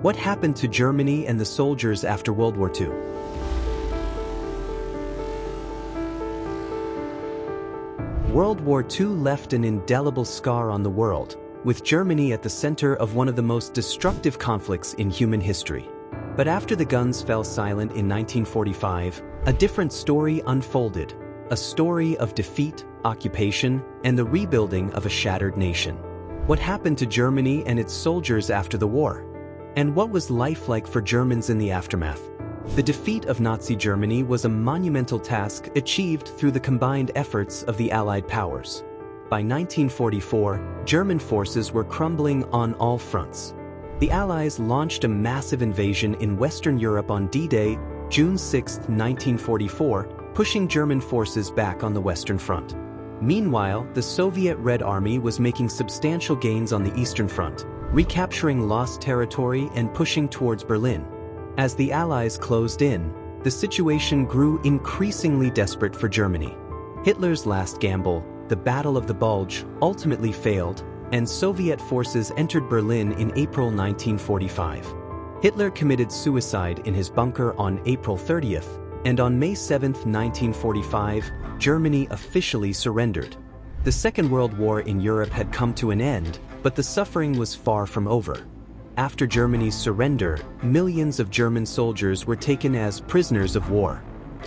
What happened to Germany and the soldiers after World War II? World War II left an indelible scar on the world, with Germany at the center of one of the most destructive conflicts in human history. But after the guns fell silent in 1945, a different story unfolded, a story of defeat, occupation, and the rebuilding of a shattered nation. What happened to Germany and its soldiers after the war? And what was life like for Germans in the aftermath? The defeat of Nazi Germany was a monumental task achieved through the combined efforts of the Allied powers. By 1944, German forces were crumbling on all fronts. The Allies launched a massive invasion in Western Europe on D-Day, June 6, 1944, pushing German forces back on the Western Front. Meanwhile, the Soviet Red Army was making substantial gains on the Eastern Front, recapturing lost territory and pushing towards Berlin. As the Allies closed in, the situation grew increasingly desperate for Germany. Hitler's last gamble, the Battle of the Bulge, ultimately failed, and Soviet forces entered Berlin in April 1945. Hitler committed suicide in his bunker on April 30th, and on May 7, 1945, Germany officially surrendered. The Second World War in Europe had come to an end, but the suffering was far from over. After Germany's surrender, millions of German soldiers were taken as prisoners of war.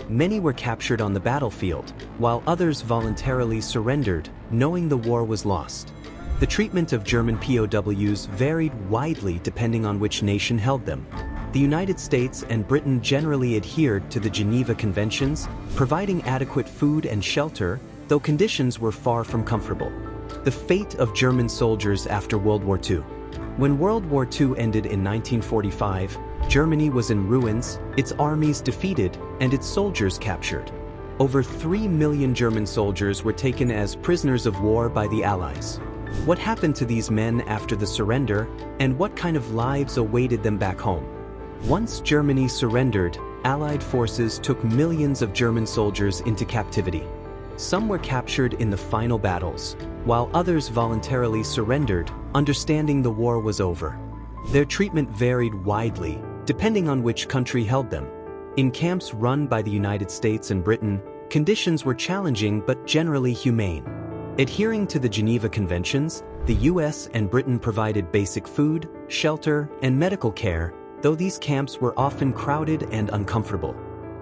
Many were captured on the battlefield, while others voluntarily surrendered, knowing the war was lost. The treatment of German POWs varied widely depending on which nation held them. The United States and Britain generally adhered to the Geneva Conventions, providing adequate food and shelter, though conditions were far from comfortable. The fate of German soldiers after World War II. When World War II ended in 1945, Germany was in ruins, its armies defeated, and its soldiers captured. Over 3 million German soldiers were taken as prisoners of war by the Allies. What happened to these men after the surrender, and what kind of lives awaited them back home? Once Germany surrendered, Allied forces took millions of German soldiers into captivity. Some were captured in the final battles, while others voluntarily surrendered, understanding the war was over. Their treatment varied widely, depending on which country held them. In camps run by the United States and Britain, conditions were challenging but generally humane. Adhering to the Geneva Conventions, the US and Britain provided basic food, shelter, and medical care, though these camps were often crowded and uncomfortable.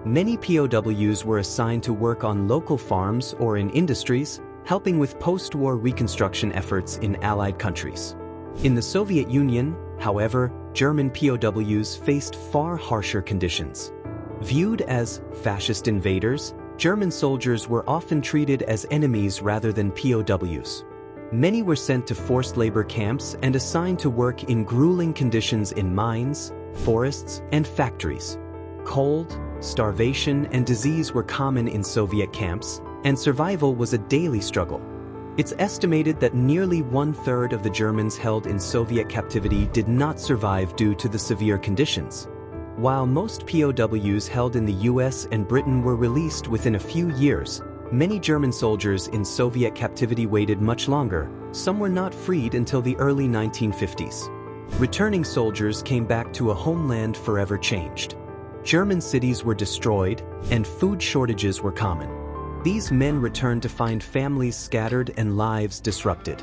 Many POWs were assigned to work on local farms or in industries, helping with post-war reconstruction efforts in Allied countries. In the Soviet Union, however, German POWs faced far harsher conditions. Viewed as fascist invaders, German soldiers were often treated as enemies rather than POWs. Many were sent to forced labor camps and assigned to work in grueling conditions in mines, forests, and factories. Cold, starvation, and disease were common in Soviet camps, and survival was a daily struggle. It's estimated that nearly 1/3 of the Germans held in Soviet captivity did not survive due to the severe conditions. While most POWs held in the US and Britain were released within a few years, many German soldiers in Soviet captivity waited much longer. Some were not freed until the early 1950s. Returning soldiers came back to a homeland forever changed. German cities were destroyed, and food shortages were common. These men returned to find families scattered and lives disrupted.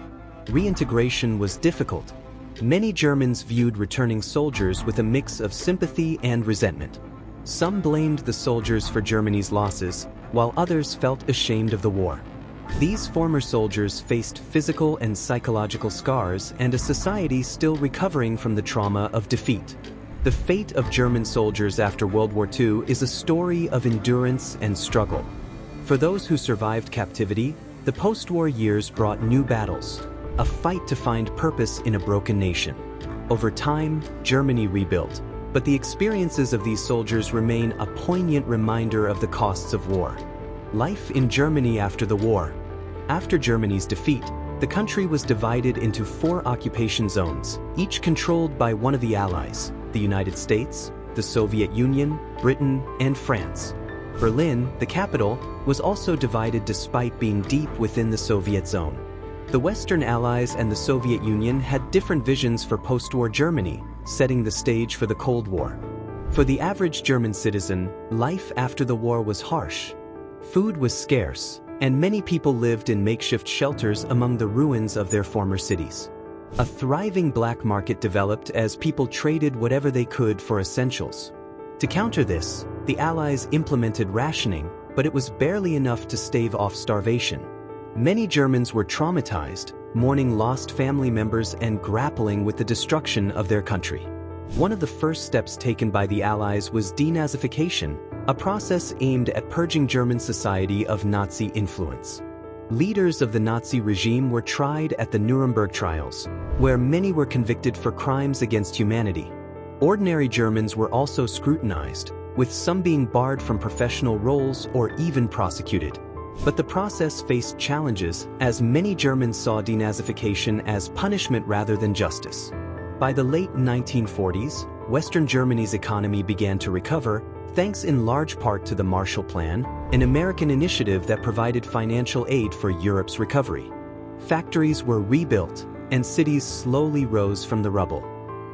Reintegration was difficult. Many Germans viewed returning soldiers with a mix of sympathy and resentment. Some blamed the soldiers for Germany's losses, while others felt ashamed of the war. These former soldiers faced physical and psychological scars and a society still recovering from the trauma of defeat. The fate of German soldiers after World War II is a story of endurance and struggle. For those who survived captivity, the post-war years brought new battles, a fight to find purpose in a broken nation. Over time, Germany rebuilt, but the experiences of these soldiers remain a poignant reminder of the costs of war. Life in Germany after the war. After Germany's defeat, the country was divided into 4 occupation zones, each controlled by one of the Allies: the United States, the Soviet Union, Britain, and France. Berlin, the capital, was also divided despite being deep within the Soviet zone. The Western Allies and the Soviet Union had different visions for post-war Germany, setting the stage for the Cold War. For the average German citizen, life after the war was harsh. Food was scarce, and many people lived in makeshift shelters among the ruins of their former cities. A thriving black market developed as people traded whatever they could for essentials. To counter this, the Allies implemented rationing, but it was barely enough to stave off starvation. Many Germans were traumatized, mourning lost family members and grappling with the destruction of their country. One of the first steps taken by the Allies was denazification, a process aimed at purging German society of Nazi influence. Leaders of the Nazi regime were tried at the Nuremberg trials, where many were convicted for crimes against humanity. Ordinary Germans were also scrutinized, with some being barred from professional roles or even prosecuted. But the process faced challenges, as many Germans saw denazification as punishment rather than justice. By the late 1940s, Western Germany's economy began to recover, thanks in large part to the Marshall Plan, an American initiative that provided financial aid for Europe's recovery. Factories were rebuilt, and cities slowly rose from the rubble.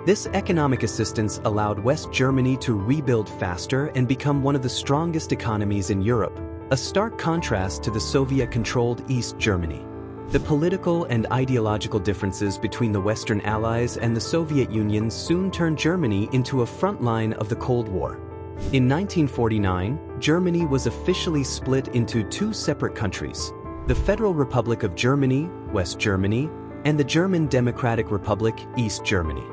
This economic assistance allowed West Germany to rebuild faster and become one of the strongest economies in Europe, a stark contrast to the Soviet-controlled East Germany. The political and ideological differences between the Western Allies and the Soviet Union soon turned Germany into a front line of the Cold War. In 1949, Germany was officially split into two separate countries: the Federal Republic of Germany, West Germany, and the German Democratic Republic, East Germany.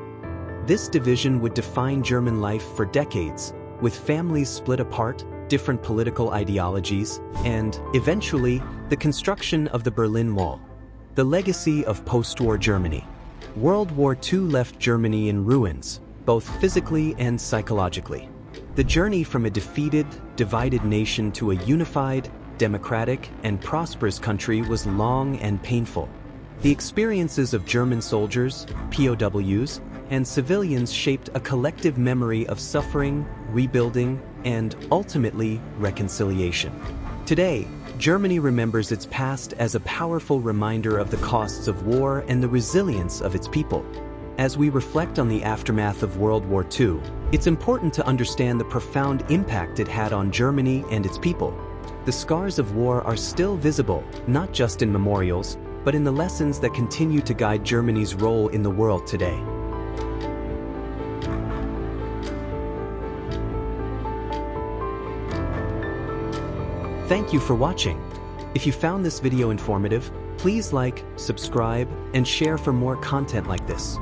This division would define German life for decades, with families split apart, different political ideologies, and, eventually, the construction of the Berlin Wall. The legacy of post-war Germany. World War II left Germany in ruins, both physically and psychologically. The journey from a defeated, divided nation to a unified, democratic, and prosperous country was long and painful. The experiences of German soldiers, POWs, and civilians shaped a collective memory of suffering, rebuilding, and, ultimately, reconciliation. Today, Germany remembers its past as a powerful reminder of the costs of war and the resilience of its people. As we reflect on the aftermath of World War II, it's important to understand the profound impact it had on Germany and its people. The scars of war are still visible, not just in memorials, but in the lessons that continue to guide Germany's role in the world today. Thank you for watching. If you found this video informative, please like, subscribe, and share for more content like this.